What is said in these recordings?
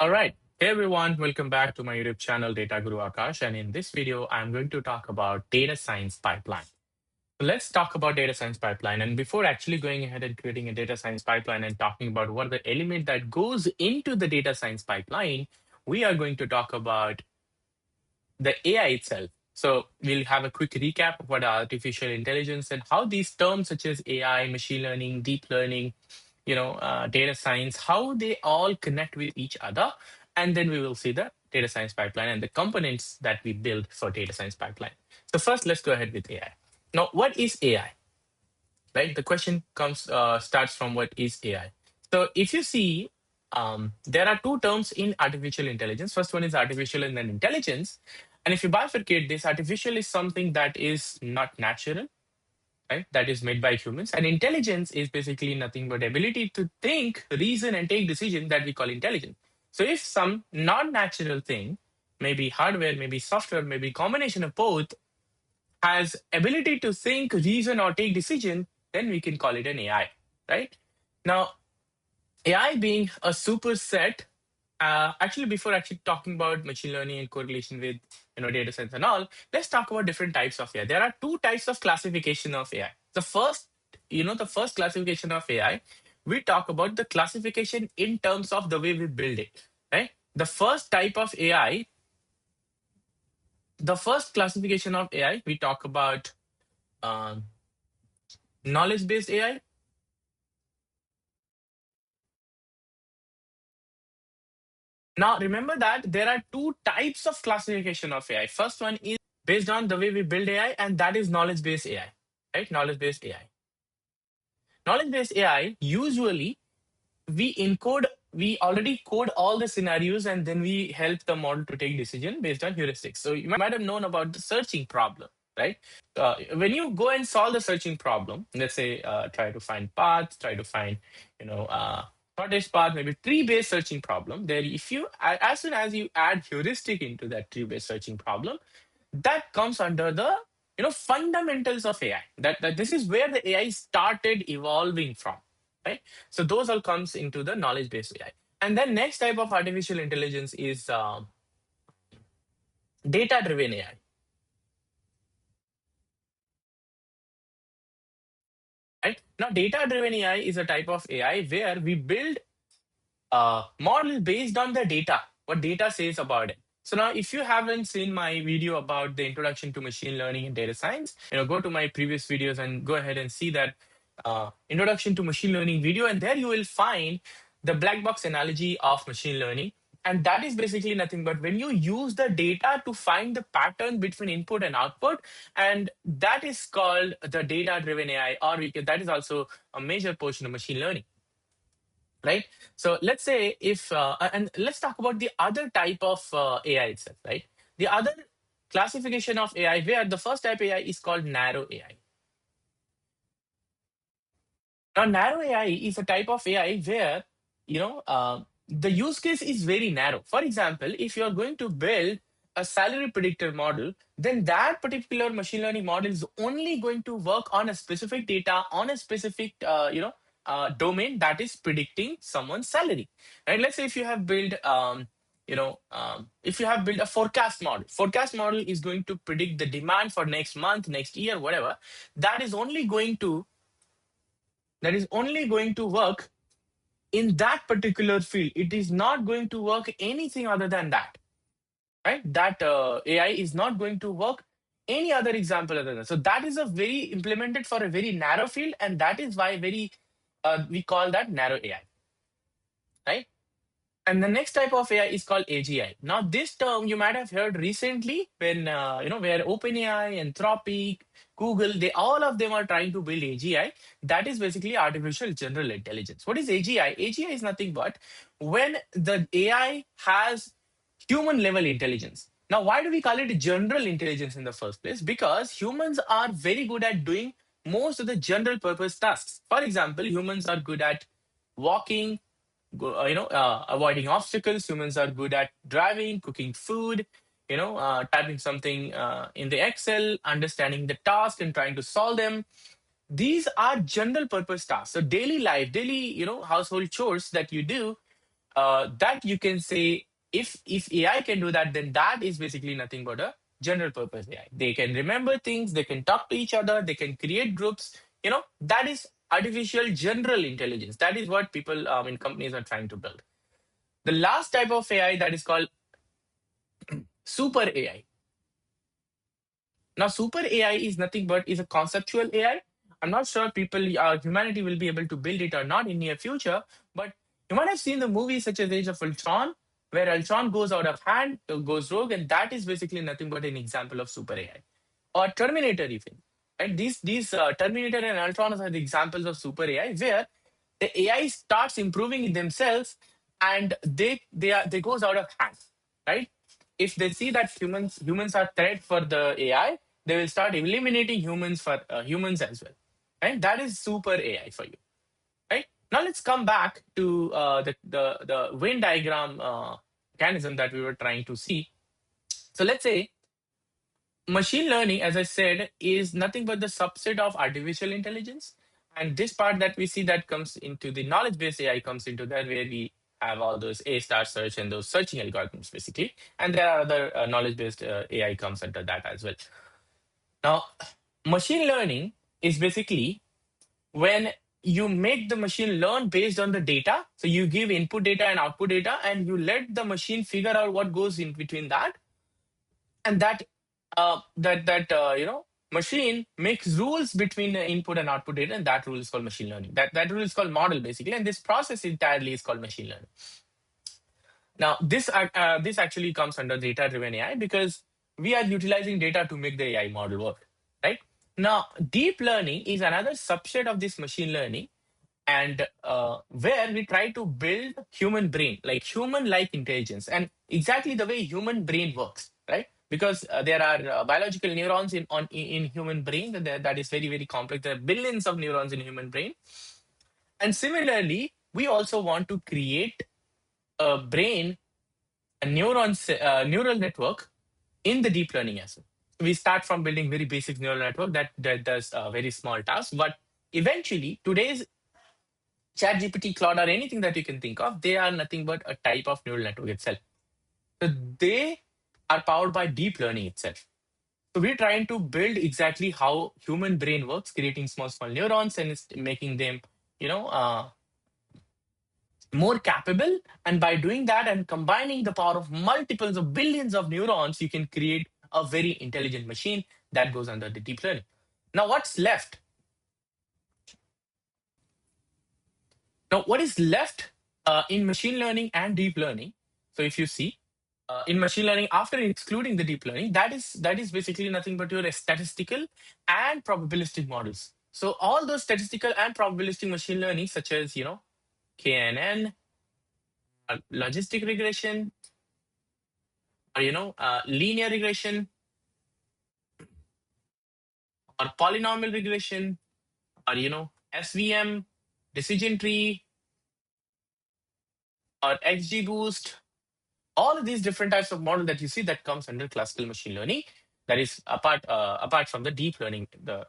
All right. Hey everyone, welcome back to my YouTube channel Data Guru Akash. And in this video, I'm going to talk about data science pipeline. So let's talk about data science pipeline. And before actually going ahead and creating a data science pipeline and talking about what are the element that goes into the data science pipeline, we are going to talk about the AI itself. So we'll have a quick recap of what artificial intelligence and how these terms such as AI, machine learning, deep learning, data science, how they all connect with each other. And then we will see the data science pipeline and the components that we build for data science pipeline. So first, let's go ahead with AI. Now, what is AI? Right? The question starts from what is AI. So if you see, there are two terms in artificial intelligence. First one is artificial and then intelligence. And if you bifurcate this, artificial is something that is not natural, right? That is made by humans. And intelligence is basically nothing but ability to think, reason, and take decision that we call intelligence. So if some non-natural thing, maybe hardware, maybe software, maybe combination of both, has ability to think, reason, or take decision, then we can call it an AI, right? Now, AI being a superset, actually, before actually talking about machine learning and correlation with data science and all, let's talk about different types of AI. There are two types of classification of AI. The first classification of AI, we talk about the classification in terms of the way we build it, right? The first type of AI, the first classification of AI, we talk about um, knowledge-based AI. Now, remember that there are two types of classification of AI. First one is based on the way we build AI, and that is knowledge-based AI, right? Knowledge-based AI. Knowledge-based AI, usually we already code all the scenarios and then we help the model to take decision based on heuristics. So you might have known about the searching problem, right? When you go and solve the searching problem, let's say try to find paths, try to find, you know, uh, shortest path, maybe tree-based searching problem. There, if you as soon as you add heuristic into that tree-based searching problem, that comes under the fundamentals of AI. That this is where the AI started evolving from, right? So those all comes into the knowledge-based AI. And then next type of artificial intelligence is data-driven AI. Right? Now, data-driven AI is a type of AI where we build a model based on the data, what data says about it. So now, if you haven't seen my video about the introduction to machine learning and data science, go to my previous videos and go ahead and see that introduction to machine learning video, and there you will find the black box analogy of machine learning. And that is basically nothing but when you use the data to find the pattern between input and output, and that is called the data-driven AI, or that is also a major portion of machine learning, right? So let's say if and let's talk about the other type of AI itself, right? The other classification of AI, where the first type AI is called narrow AI. Now, narrow AI is a type of AI where the use case is very narrow. For example, if you are going to build a salary predictor model, then that particular machine learning model is only going to work on a specific data on a specific domain that is predicting someone's salary. And let's say if you have built if you have built a forecast model is going to predict the demand for next month, next year, whatever. That is only going to work in that particular field. It is not going to work anything other than that, right? That AI is not going to work any other example other than. So that is a very implemented for a very narrow field, and that is why we call that narrow AI, right? And the next type of AI is called AGI. Now, this term you might have heard recently when where OpenAI, Anthropic, Google, they all of them are trying to build AGI. That is basically artificial general intelligence. What is AGI? AGI is nothing but when the AI has human level intelligence. Now, why do we call it general intelligence in the first place? Because humans are very good at doing most of the general purpose tasks. For example, humans are good at walking, avoiding obstacles. Humans are good at driving, cooking food, typing something in the Excel, understanding the task and trying to solve them. These are general purpose tasks. So daily life, daily, household chores that you do, that you can say, if AI can do that, then that is basically nothing but a general purpose AI. They can remember things, they can talk to each other, they can create groups. That is artificial general intelligence. That is what people in companies are trying to build. The last type of AI, that is called super AI. Now, super AI is nothing but is a conceptual AI. I'm not sure humanity will be able to build it or not in near future, but you might have seen the movies such as Age of Ultron, where Ultron goes out of hand, goes rogue, and that is basically nothing but an example of super AI. Or Terminator even. Right? These Terminator and Ultron are the examples of super AI, where the AI starts improving in themselves, and they goes out of hand, right? If they see that humans are threat for the AI, they will start eliminating humans for humans as well, right? That is super AI for you, right? Now let's come back to the Venn diagram mechanism that we were trying to see. So let's say machine learning, as I said, is nothing but the subset of artificial intelligence. And this part that we see that comes into the knowledge-based AI comes into that, where we have all those A star search and those searching algorithms basically. And there are other knowledge-based AI comes under that as well. Now, machine learning is basically when you make the machine learn based on the data. So you give input data and output data, and you let the machine figure out what goes in between that, and that machine makes rules between the input and output data, and that rule is called machine learning. That rule is called model basically, and this process entirely is called machine learning. Now this actually comes under data driven AI, because we are utilizing data to make the AI model work, right? Now deep learning is another subset of this machine learning, and where we try to build human brain, like human like intelligence, and exactly the way human brain works, right? Because there are biological neurons in human brain, that is very very complex. There are billions of neurons in human brain, and similarly we also want to create a brain, a neural network in the deep learning as well. We start from building very basic neural network that does very small tasks, but eventually today's ChatGPT, Claude, or anything that you can think of, they are nothing but a type of neural network itself. So they are powered by deep learning itself. So we're trying to build exactly how human brain works, creating small neurons and making them, you know, uh, more capable. And by doing that and combining the power of multiples of billions of neurons, you can create a very intelligent machine that goes under the deep learning. Now, what's left? Now, what is left in machine learning and deep learning? So, if you see in machine learning, after excluding the deep learning, that is basically nothing but your statistical and probabilistic models. So, all those statistical and probabilistic machine learning, such as KNN, logistic regression, or linear regression, or polynomial regression, or SVM, decision tree, or XGBoost, all of these different types of model that you see, that comes under classical machine learning, that is apart from the deep learning, the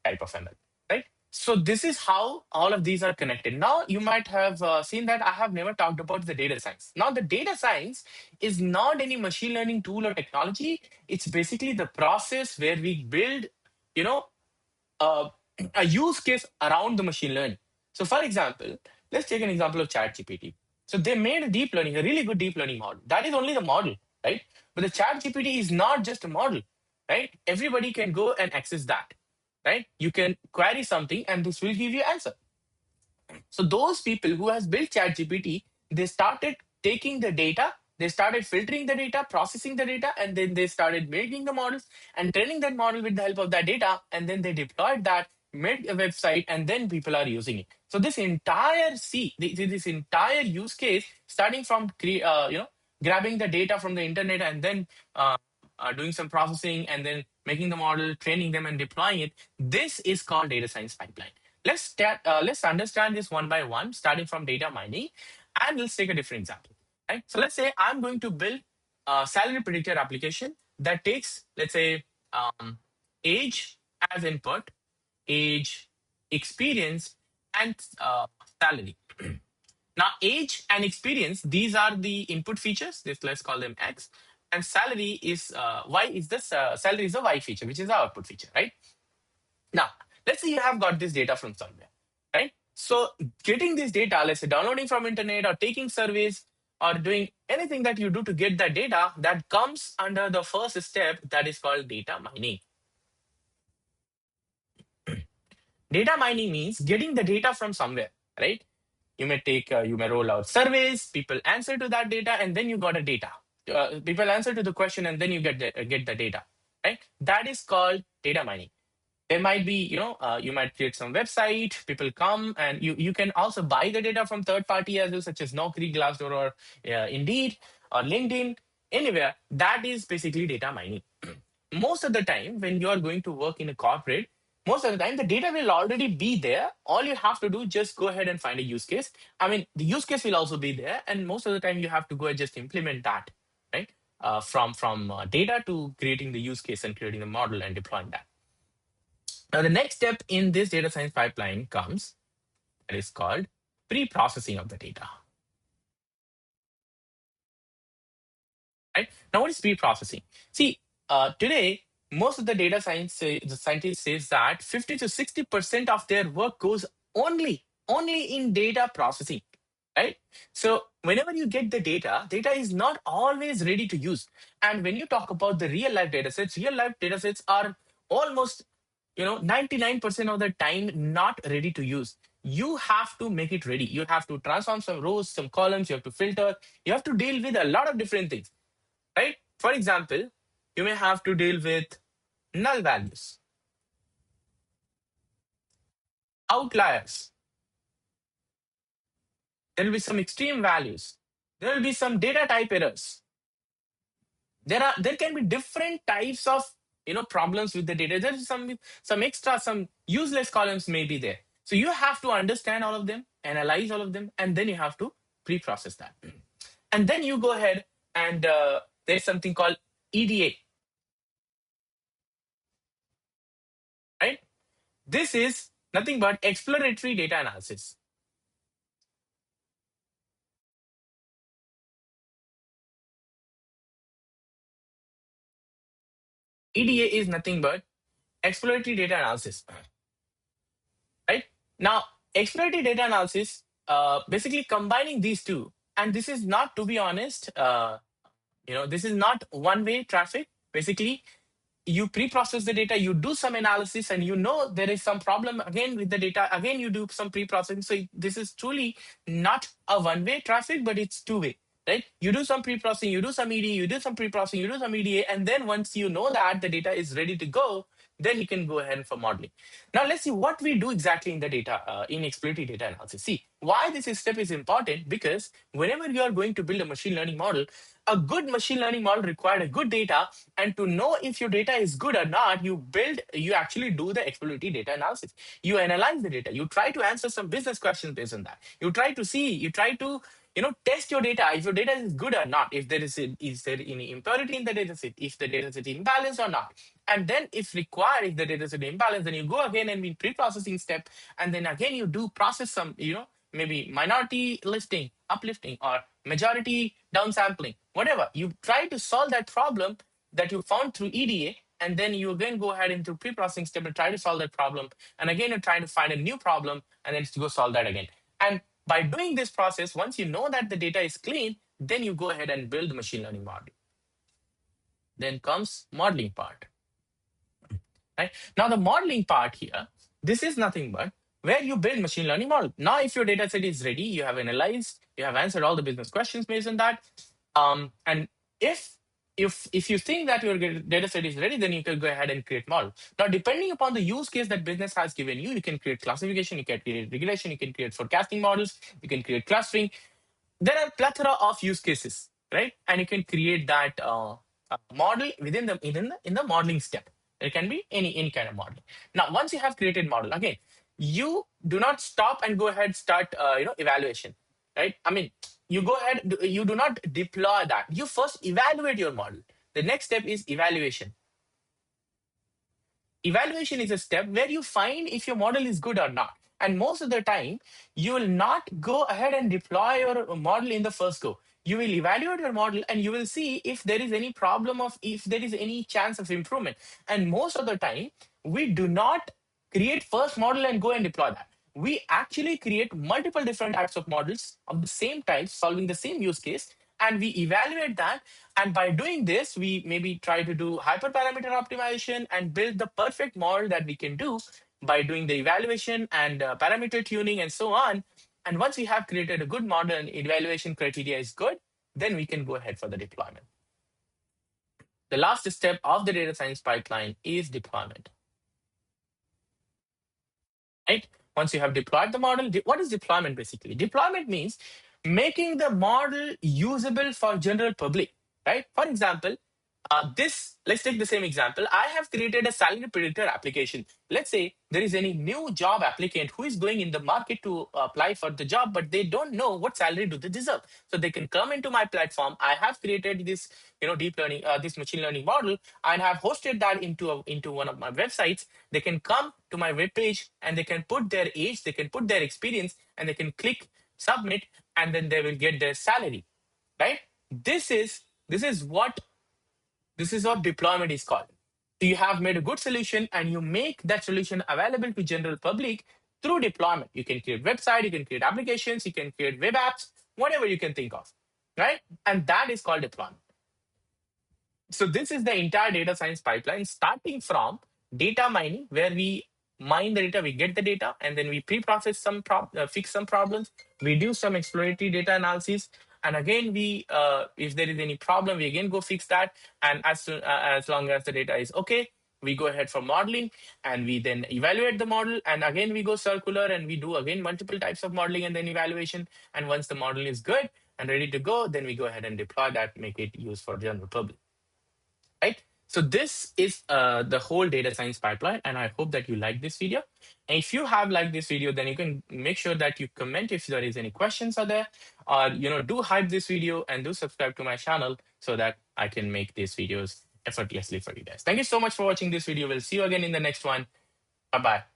type of ML, right? So this is how all of these are connected. Now you might have seen that I have never talked about the data science. Now the data science is not any machine learning tool or technology. It's basically the process where we build you know uh, a use case around the machine learning. So, for example, let's take an example of ChatGPT. So, they made a deep learning, a really good deep learning model. That is only the model, right? But the ChatGPT is not just a model, right? Everybody can go and access that, right? You can query something, and this will give you answer. So those people who has built ChatGPT, they started taking the data, they started filtering the data, processing the data, and then they started making the models and training that model with the help of that data, and then they deployed that, made a website, and then people are using it. So this entire this entire use case, starting from grabbing the data from the internet, and then doing some processing, and then making the model, training them, and deploying it. This is called data science pipeline. Let's understand this one by one, starting from data mining, and let's take a different example. Right. So let's say I'm going to build a salary predictor application that takes, let's say, age as input, age, experience, and salary. Now, age and experience, these are the input features. This, let's call them X. And salary is Y is this salary is a Y feature, which is the output feature, right? Now, let's say you have got this data from somewhere, right? So getting this data, let's say downloading from internet or taking surveys or doing anything that you do to get that data, that comes under the first step that is called data mining. Data mining means getting the data from somewhere, right? You may roll out surveys, people answer to that data, and then you got a data. People answer to the question, and then you get the data, right? That is called data mining. There might be, you might create some website, people come, and you can also buy the data from third party as well, such as Naukri, Glassdoor, or Indeed, or LinkedIn, anywhere. That is basically data mining. Most of the time when you are going to work in a corporate, most of the time the data will already be there. All you have to do, just go ahead and find a use case. I mean, the use case will also be there, and most of the time you have to go and just implement that, right? From data to creating the use case and creating the model and deploying that. Now, the next step in this data science pipeline comes, that is called pre-processing of the data. Right? Now, what is pre-processing? See, today, most of the data science, the scientist says that 50 to 60% of their work goes only in data processing, right? So whenever you get the data is not always ready to use. And when you talk about the real life data sets are almost, 99% of the time not ready to use. You have to make it ready. You have to transform some rows, some columns, you have to filter, you have to deal with a lot of different things, right? For example, you may have to deal with null values, outliers. There will be some extreme values. There will be some data type errors. There can be different types of problems with the data. There's some extra, some useless columns may be there. So you have to understand all of them, analyze all of them, and then you have to pre-process that. And then you go ahead and there's something called EDA, right? This is nothing but exploratory data analysis. EDA is nothing but exploratory data analysis, right? Now, exploratory data analysis, basically combining these two, and this is not, to be honest, this is not one-way traffic. Basically, you pre-process the data, you do some analysis, and there is some problem again with the data. Again, you do some pre-processing. So this is truly not a one-way traffic, but it's two-way, right? You do some pre-processing, you do some EDA, you do some pre-processing, you do some EDA, and then once you know that the data is ready to go, then you can go ahead for modeling. Now let's see what we do exactly in the data, in exploratory data analysis. See, why this step is important, because whenever you are going to build a machine learning model, a good machine learning model required a good data, and to know if your data is good or not, you actually do the exploratory data analysis. You analyze the data, you try to answer some business questions based on that. You try to test your data, if your data is good or not, if is there any impurity in the data set, if the data set is imbalanced or not. And then if required, if the data set is imbalanced, then you go again and be pre-processing step, and then again you do process some, maybe minority listing, uplifting, or majority downsampling, whatever. You try to solve that problem that you found through EDA, and then you again go ahead into pre-processing step and try to solve that problem. And again, you're trying to find a new problem, and then go solve that again. And by doing this process, once you know that the data is clean, then you go ahead and build the machine learning model. Then comes modeling part. Right? Now, the modeling part here, this is nothing but where you build machine learning model. Now, if your data set is ready, you have analyzed, you have answered all the business questions based on that. And if you think that your data set is ready, then you can go ahead and create model. Now, depending upon the use case that business has given you, you can create classification, you can create regression, you can create forecasting models, you can create clustering. There are plethora of use cases, right? And you can create that model within the modeling step. It can be any kind of model. Now, once you have created model, again, you do not stop and go ahead start evaluation, right? I mean, you go ahead, you do not deploy that. You first evaluate your model. The next step is evaluation. Evaluation is a step where you find if your model is good or not. And most of the time, you will not go ahead and deploy your model in the first go. You will evaluate your model and you will see if there is any problem of if there is any chance of improvement. And most of the time, we do not create first model and go and deploy that. We actually create multiple different types of models of the same type, solving the same use case, and we evaluate that. And by doing this, we maybe try to do hyperparameter optimization and build the perfect model that we can do by doing the evaluation and parameter tuning and so on. And once we have created a good model and evaluation criteria is good, then we can go ahead for the deployment. The last step of the data science pipeline is deployment. Right? Once you have deployed the model, what is deployment basically? Deployment means making the model usable for general public, right? For example, let's take the same example. I have created a salary predictor application. Let's say there is any new job applicant who is going in the market to apply for the job, but they don't know what salary do they deserve. So they can come into my platform. I have created this, deep learning, this machine learning model, and have hosted that into one of my websites. They can come to my web page and they can put their age, they can put their experience, and they can click submit, and then they will get their salary, right? This is what deployment is called. So you have made a good solution and you make that solution available to general public through deployment. You can create website, you can create applications, you can create web apps, whatever you can think of, right? And that is called deployment. So this is the entire data science pipeline, starting from data mining, where we mine the data, we get the data, and then we pre-process fix some problems, we do some exploratory data analysis, and again if there is any problem, we again go fix that. And as long as the data is okay, we go ahead for modeling, and we then evaluate the model, and again we go circular and we do again multiple types of modeling and then evaluation. And once the model is good and ready to go, then we go ahead and deploy that, make it used for general public, right? So this is the whole data science pipeline, and I hope that you like this video. And if you have liked this video, then you can make sure that you comment if there is any questions are there, or do hype this video and do subscribe to my channel so that I can make these videos effortlessly for you guys. Thank you so much for watching this video. We'll see you again in the next one. Bye bye.